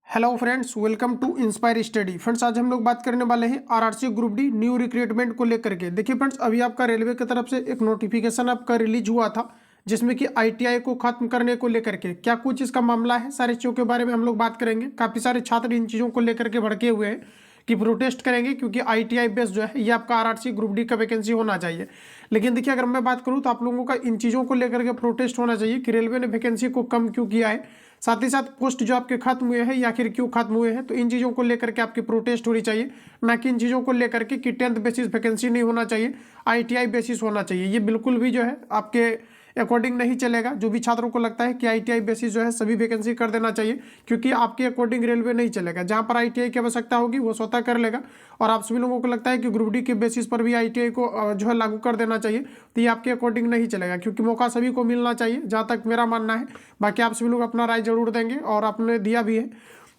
Hello friends, welcome to inspire study. Friends, आज हम लोग बात करने वाले हैं RRC group D new recruitment को लेकर के। देखिए फ्रेंड्स, अभी आपका रेलवे की तरफ से एक नोटिफिकेशन आपका रिलीज हुआ था, जिसमें कि आईटीआई को खत्म करने को लेकर के क्या कुछ इसका मामला है, सारी चीज़ों के बारे में हम लोग बात करेंगे। काफ़ी सारे छात्र इन चीज़ों को लेकर के भड़के हुए हैं कि प्रोटेस्ट करेंगे, क्योंकि आईटीआई बेस जो है ये आपका आरआरसी ग्रुप डी का वैकेंसी होना चाहिए। लेकिन देखिए, अगर मैं बात करूँ तो आप लोगों का इन चीज़ों को लेकर के प्रोटेस्ट होना चाहिए कि रेलवे ने वैकेंसी को कम क्यों किया है, साथ ही साथ पोस्ट जो आपके खत्म हुए हैं या फिर क्यों खत्म हुए हैं। तो इन चीज़ों को लेकर के आपकी प्रोटेस्ट होनी चाहिए, ना कि इन चीज़ों को लेकर के कि 10th बेसिस वैकेंसी नहीं होना चाहिए, आईटीआई बेसिस होना चाहिए। ये बिल्कुल भी जो है आपके अकॉर्डिंग नहीं चलेगा। जो भी छात्रों को लगता है कि आईटीआई बेसिस जो है सभी वैकेंसी कर देना चाहिए, क्योंकि आपके अकॉर्डिंग रेलवे नहीं चलेगा। जहां पर आईटीआई की आवश्यकता होगी वो स्वतः कर लेगा, और आप सभी लोगों को लगता है कि ग्रुप डी के बेसिस पर भी आईटीआई को जो है लागू कर देना चाहिए, तो ये आपके अकॉर्डिंग नहीं चलेगा, क्योंकि मौका सभी को मिलना चाहिए, जहाँ तक मेरा मानना है। बाकी आप सभी लोग अपना राय जरूर देंगे, और आपने दिया भी है।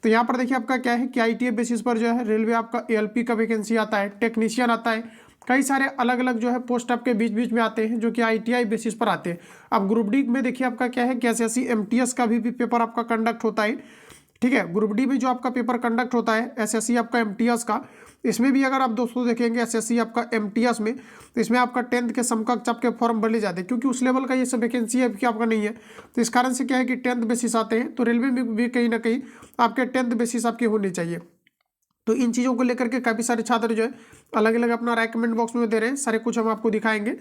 तो यहाँ पर देखिए आपका क्या है कि आईटीआई बेसिस पर जो है रेलवे आपका एएलपी का वैकेंसी आता है, टेक्नीशियन आता है, कई सारे अलग अलग जो है पोस्ट आपके बीच बीच में आते हैं, जो कि आईटीआई बेसिस पर आते हैं। अब ग्रुप डी में देखिए आपका क्या है कि एसएससी एमटीएस का भी पेपर आपका कंडक्ट होता है। ठीक है, ग्रुप डी में जो आपका पेपर कंडक्ट होता है एसएससी आपका एमटीएस का, इसमें भी अगर आप दोस्तों देखेंगे एसएससी आपका एमटीएस में, तो इसमें आपका 10th के समकक्ष आपके फॉर्म भरे जाते हैं, क्योंकि उस लेवल का ये सब वैकेंसी है कि आपका नहीं है। तो इस कारण से क्या है कि 10th बेसिस आते हैं, तो रेलवे में भी कहीं ना कहीं आपके 10th बेसिस आपकी होनी चाहिए। तो इन चीज़ों को लेकर के काफ़ी सारे छात्र जो है अलग अलग अपना राय कमेंट बॉक्स में दे रहे हैं, सारे कुछ हम आपको दिखाएंगे।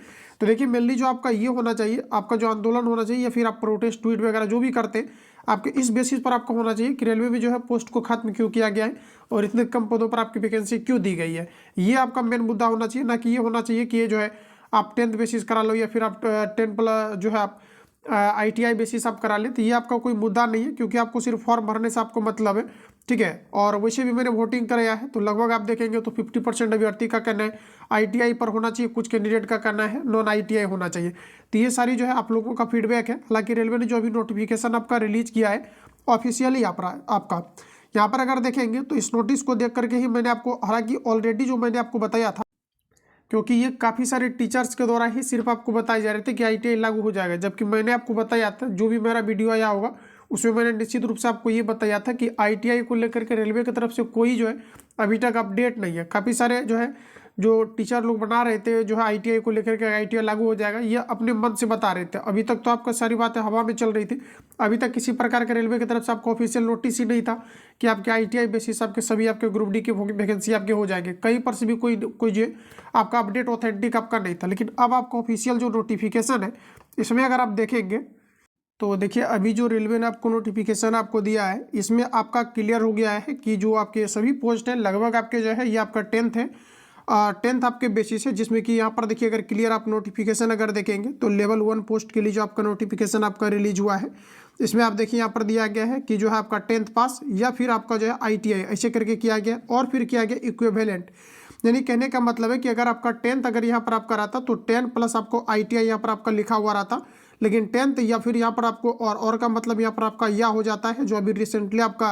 तो देखिए, मेनली जो आपका ये होना चाहिए, आपका जो आंदोलन होना चाहिए या फिर आप प्रोटेस्ट ट्वीट वगैरह जो भी करते हैं, आपके इस बेसिस पर आपका होना चाहिए कि रेलवे में जो है पोस्ट को खत्म क्यों किया गया है और इतने कम पदों पर आपकी वैकेंसी क्यों दी गई है। ये आपका मेन मुद्दा होना चाहिए, ना कि ये होना चाहिए कि ये जो है आप 10th बेसिस करा लो या फिर आप 10 प्लस जो है आप आईटीआई बेसिस आप करा लें। तो ये आपका कोई मुद्दा नहीं है, क्योंकि आपको सिर्फ फॉर्म भरने से आपको मतलब है। ठीक है, और वैसे भी मैंने वोटिंग कराया है, तो लगभग आप देखेंगे तो 50% अभ्यर्थी का कहना है आईटीआई पर होना चाहिए, कुछ कैंडिडेट का कहना है नॉन आईटीआई होना चाहिए। तो ये सारी जो है आप लोगों का फीडबैक है। हालांकि रेलवे ने जो अभी नोटिफिकेशन आपका रिलीज किया है ऑफिशियली आपका यहाँ पर अगर देखेंगे तो इस नोटिस को देख करके ही मैंने आपको, हालांकि ऑलरेडी जो मैंने आपको बताया था, क्योंकि ये काफ़ी सारे टीचर्स के द्वारा ही सिर्फ आपको बताए जा रहे थे कि आईटीआई लागू हो जाएगा, जबकि मैंने आपको बताया था, जो भी मेरा वीडियो आया होगा उसमें मैंने निश्चित रूप से आपको ये बताया था कि आईटीआई को लेकर के रेलवे की तरफ से कोई जो है अभी तक अपडेट नहीं है। काफ़ी सारे जो है जो टीचर लोग बना रहे थे जो है आईटीआई को लेकर के आईटीआई लागू हो जाएगा, ये अपने मन से बता रहे थे। अभी तक तो आपका सारी बातें हवा में चल रही थी। अभी तक किसी प्रकार के रेलवे की तरफ से आपको ऑफिशियल नोटिस ही नहीं था कि आपके आईटीआई बेसिस आपके सभी आपके ग्रुप डी की वैकेंसी आपके हो जाएंगे। कहीं पर से भी कोई जो आपका अपडेट ऑथेंटिक आपका नहीं था। लेकिन अब आपका ऑफिशियल जो नोटिफिकेशन है, इसमें अगर आप देखेंगे तो देखिए, अभी जो रेलवे ने आपको नोटिफिकेशन आपको दिया है, इसमें आपका क्लियर हो गया है कि जो आपके सभी पोस्ट हैं लगभग आपके जो है ये आपका 10th है, 10th आपके बेसिस है। जिसमें कि यहाँ पर देखिए, अगर क्लियर आप नोटिफिकेशन अगर देखेंगे तो लेवल 1 पोस्ट के लिए जो आपका नोटिफिकेशन आपका रिलीज हुआ है, इसमें आप देखिए यहाँ पर दिया गया है कि जो है आपका 10th पास या फिर आपका जो है आईटीआई ऐसे करके किया गया, और फिर किया गया इक्विवेलेंट। यानी कहने का मतलब है कि अगर आपका 10th अगर यहाँ पर आपका रहता तो 10 प्लस आपको आईटीआई यहाँ पर आपका लिखा हुआ रहता। लेकिन 10th या फिर यहाँ पर आपको और का मतलब यहाँ पर आपका यह हो जाता है, जो अभी रिसेंटली आपका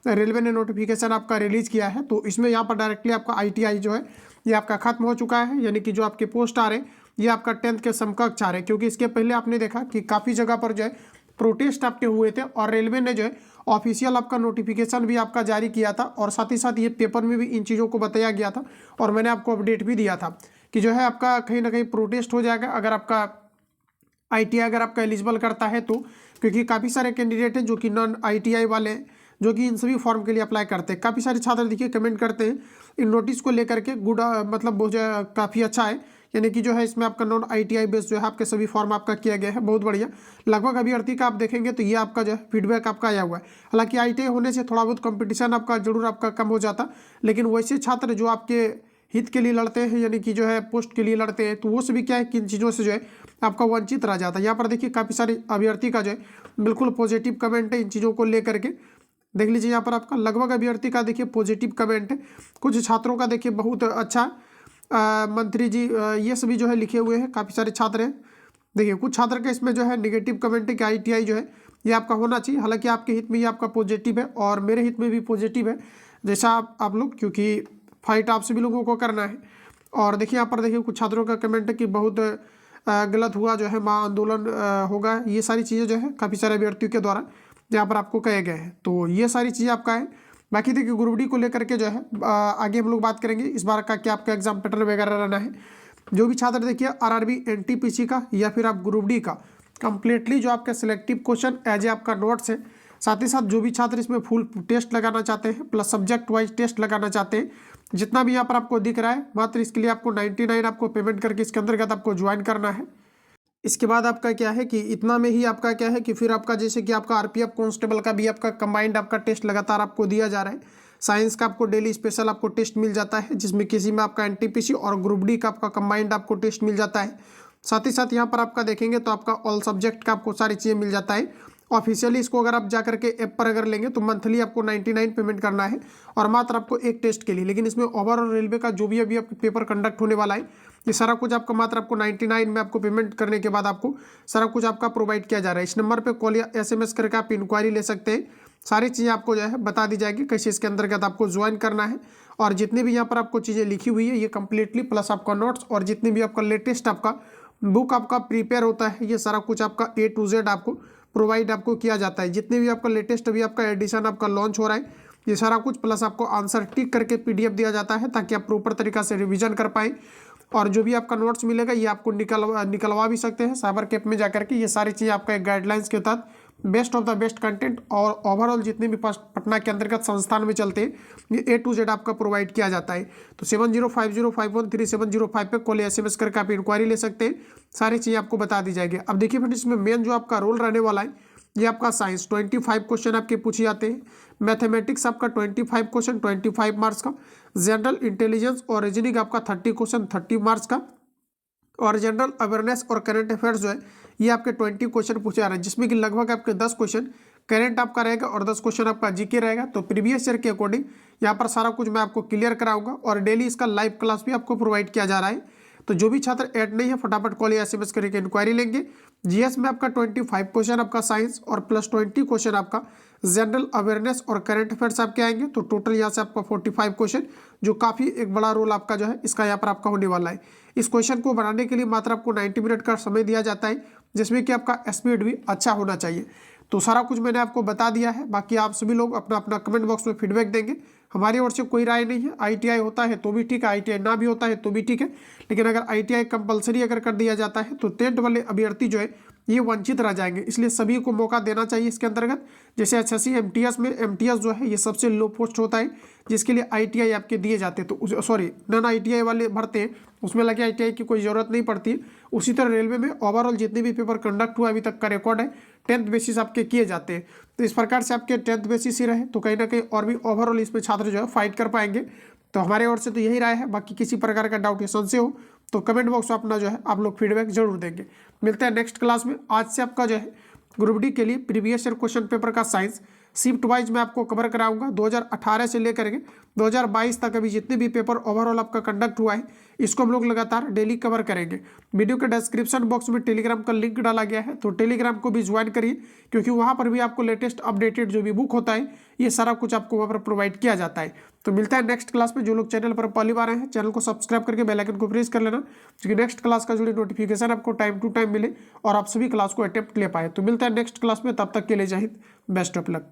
रेलवे ने नोटिफिकेशन आपका रिलीज किया है। तो इसमें यहाँ पर डायरेक्टली आपका आईटीआई जो है ये आपका खत्म हो चुका है, यानी कि जो आपके पोस्ट आ रहे हैं ये आपका 10th के समकक्ष आ रहे हैं। क्योंकि इसके पहले आपने देखा कि काफ़ी जगह पर जो है प्रोटेस्ट आपके हुए थे, और रेलवे ने जो है ऑफिशियल आपका नोटिफिकेशन भी आपका जारी किया था, और साथ ही साथ ये पेपर में भी इन चीज़ों को बताया गया था, और मैंने आपको अपडेट भी दिया था कि जो है आपका कहीं ना कहीं प्रोटेस्ट हो जाएगा अगर आपका आईटीआई अगर आपका एलिजिबल करता है तो। क्योंकि काफ़ी सारे कैंडिडेट हैं जो कि नॉन आईटीआई वाले हैं, जो कि इन सभी फॉर्म के लिए अप्लाई करते हैं। काफ़ी सारे छात्र देखिए कमेंट करते हैं इन नोटिस को लेकर के, गुड मतलब वो जो है काफ़ी अच्छा है, यानी कि जो है इसमें आपका नॉन आईटीआई बेस जो है आपके सभी फॉर्म आपका किया गया है, बहुत बढ़िया। लगभग अभ्यर्थी का आप देखेंगे तो ये आपका जो है फीडबैक आपका आया हुआ है। हालांकि आईटीआई होने से थोड़ा बहुत कंपटीशन आपका जरूर आपका कम हो जाता, लेकिन वैसे छात्र जो आपके हित के लिए लड़ते हैं, यानी कि जो है पोस्ट के लिए लड़ते हैं, तो वो सभी क्या है कि इन चीज़ों से जो है आपका वंचित रह जाता है। यहाँ पर देखिए काफ़ी सारे अभ्यर्थी का जो है बिल्कुल पॉजिटिव कमेंट है इन चीज़ों को लेकर के। देख लीजिए यहाँ पर आपका लगभग अभ्यर्थी का देखिए पॉजिटिव कमेंट है। कुछ छात्रों का देखिए बहुत अच्छा, मंत्री जी ये सभी जो है लिखे हुए हैं, काफ़ी सारे छात्र हैं। देखिए कुछ छात्र का इसमें जो है नेगेटिव कमेंट है कि आईटीआई जो है ये आपका होना चाहिए। हालांकि आपके हित में ये आपका पॉजिटिव है, और मेरे हित में भी पॉजिटिव है, जैसा आप लोग, क्योंकि फाइट आप सभी लोगों को करना है। और देखिए यहाँ पर देखिए कुछ छात्रों का कमेंट है कि बहुत गलत हुआ, जो है वहाँ आंदोलन होगा। ये सारी चीज़ें जो है काफ़ी सारे अभ्यर्थियों के द्वारा यहाँ पर आपको कहे गए हैं। तो ये सारी चीज़ें आपका है। बाकी देखिए ग्रुप डी को लेकर के जो है आगे हम लोग बात करेंगे इस बार का क्या आपका एग्जाम पैटर्न वगैरह रहना है। जो भी छात्र देखिए आरआरबी एनटीपीसी का या फिर आप ग्रुप डी का कंप्लीटली जो आपका सिलेक्टिव क्वेश्चन एज ए आपका नोट्स है, साथ ही साथ जो भी छात्र इसमें फुल टेस्ट लगाना चाहते हैं प्लस सब्जेक्ट वाइज टेस्ट लगाना चाहते हैं, जितना भी यहाँ पर आपको दिख रहा है मात्र इसके लिए आपको 99 आपको पेमेंट करके इसके अंतर्गत आपको ज्वाइन करना है। इसके बाद आपका क्या है कि इतना में ही आपका क्या है कि फिर आपका जैसे कि आपका आरपीएफ कांस्टेबल का भी आपका कंबाइंड आपका टेस्ट लगातार आपको दिया जा रहा है। साइंस का आपको डेली स्पेशल आपको टेस्ट मिल जाता है, जिसमें किसी में आपका एनटीपीसी और ग्रुप डी का आपका कंबाइंड आपको टेस्ट मिल जाता है। साथ ही साथ यहाँ पर आपका देखेंगे तो आपका ऑल सब्जेक्ट का आपको सारी चीज़ें मिल जाता है। ऑफिशियली इसको अगर आप जा करके ऐप पर अगर लेंगे तो मंथली आपको 99 पेमेंट करना है और मात्र आपको एक टेस्ट के लिए। लेकिन इसमें ओवरऑल रेलवे का जो भी अभी आपका पेपर कंडक्ट होने वाला है ये सारा कुछ आपका मात्र आपको 99 में आपको पेमेंट करने के बाद आपको सारा कुछ आपका प्रोवाइड किया जा रहा है। इस नंबर पे कॉल या एसएमएस करके आप इंक्वायरी ले सकते हैं। सारी चीज़ें आपको जो है बता दी जाएगी कैसे इसके अंतर्गत आपको ज्वाइन करना है। और जितनी भी यहाँ पर आपको चीज़ें लिखी हुई है ये कंप्लीटली प्लस आपका नोट्स और जितनी भी आपका लेटेस्ट आपका बुक आपका प्रिपेयर होता है ये सारा कुछ आपका A to Z आपको प्रोवाइड आपको किया जाता है। जितने भी आपका लेटेस्ट अभी आपका एडिशन आपका लॉन्च हो रहा है ये सारा कुछ प्लस आपको आंसर टिक करके PDF दिया जाता है ताकि आप प्रॉपर तरीका से रिवीजन कर पाएँ। और जो भी आपका नोट्स मिलेगा ये आपको निकलवा भी सकते हैं साइबर कैफ में जाकर के। ये सारी चीज़ें आपका एक गाइडलाइंस के तहत best of the best content और ओवरऑल जितने भी पटना के अंतर्गत संस्थान में चलते हैं ये A to Z आपका प्रोवाइड किया जाता है। तो 7050513705 पे कॉल SMS करके आप इंक्वायरी ले सकते हैं, सारी चीज़ें आपको बता दी जाएगी। अब देखिए फ्रेंड्स इसमें मेन जो आपका रोल रहने वाला है ये आपका साइंस 25 क्वेश्चन आपके पूछे जाते हैं, मैथमेटिक्स आपका 25 क्वेश्चन 25 मार्क्स का, जनरल इंटेलिजेंस और रीजनिंग आपका 30 क्वेश्चन 30 मार्क्स का, और जनरल अवेयरनेस और करंट अफेयर्स जो है ये आपके 20 क्वेश्चन पूछे जा रहे हैं, जिसमें कि लगभग आपके 10 क्वेश्चन करंट आपका रहेगा और 10 क्वेश्चन आपका जीके रहेगा। तो प्रीवियस ईयर के अकॉर्डिंग यहाँ पर सारा कुछ मैं आपको क्लियर कराऊंगा और डेली इसका लाइव क्लास भी आपको प्रोवाइड किया जा रहा है। तो जो भी छात्र ऐड नहीं है फटाफट कॉल या SMS करके इंक्वायरी लेंगे। जीएस में आपका 25 क्वेश्चन आपका साइंस और प्लस 20 क्वेश्चन आपका जनरल अवेयरनेस और करंट अफेयर्स आपके आएंगे। तो टोटल यहाँ से आपका 45 क्वेश्चन जो काफ़ी एक बड़ा रोल आपका जो है इसका यहाँ पर आपका होने वाला है। इस क्वेश्चन को बनाने के लिए मात्र आपको 90 मिनट का समय दिया जाता है, जिसमें कि आपका स्पीड भी अच्छा होना चाहिए। तो सारा कुछ मैंने आपको बता दिया है, बाकी आप सभी लोग अपना अपना कमेंट बॉक्स में फीडबैक देंगे। हमारी ओर से कोई राय नहीं है, ITI होता है तो भी ठीक है, ITI ना भी होता है तो भी ठीक है, लेकिन अगर ITI कंपलसरी अगर कर दिया जाता है तो 10th वाले अभ्यर्थी जो है ये वंचित रह जाएंगे। इसलिए सभी को मौका देना चाहिए इसके अंतर्गत। जैसे HSC MTS में MTS जो है ये सबसे लो पोस्ट होता है जिसके लिए ITI आपके दिए जाते हैं, तो सॉरी नॉन ITI वाले भरते हैं उसमें लगे ITI की कोई ज़रूरत नहीं पड़ती है। उसी तरह रेलवे में ओवरऑल जितने भी पेपर कंडक्ट हुआ अभी तक का रिकॉर्ड है 10th बेसिस आपके किए जाते हैं। तो इस प्रकार से आपके 10th बेसिस ही रहे तो कहीं ना कहीं और भी ओवरऑल इसमें छात्र जो है फाइट कर पाएंगे। तो हमारे ओर से तो यही राय है, बाकी किसी प्रकार का डाउट या संशय हो तो कमेंट बॉक्स में अपना जो है आप लोग फीडबैक जरूर देंगे। मिलते हैं नेक्स्ट क्लास में। आज से आपका जो है ग्रुप डी के लिए प्रीवियस ईयर क्वेश्चन पेपर का साइंस शिफ्ट वाइज मैं आपको कवर कराऊंगा 2018 से लेकर के 2022 तक अभी जितने भी पेपर ओवरऑल आपका कंडक्ट हुआ है इसको हम लोग लगातार डेली कवर करेंगे। वीडियो के डिस्क्रिप्शन बॉक्स में टेलीग्राम का लिंक डाला गया है, तो टेलीग्राम को भी ज्वाइन करिए, क्योंकि वहाँ पर भी आपको लेटेस्ट अपडेटेड जो भी बुक होता है ये सारा कुछ आपको वहाँ पर प्रोवाइड किया जाता है। तो मिलता है नेक्स्ट क्लास में। जो लोग चैनल पर पहली बार आए हैं चैनल को सब्सक्राइब करके बेल आइकन को प्रेस कर लेना, क्योंकि नेक्स्ट क्लास का जुड़ी नोटिफिकेशन आपको टाइम टू टाइम मिले और आप सभी क्लास को अटेम्प्ट ले पाए। तो मिलता है नेक्स्ट क्लास में, तब तक के लिए जय हिंद, बेस्ट ऑफ लक।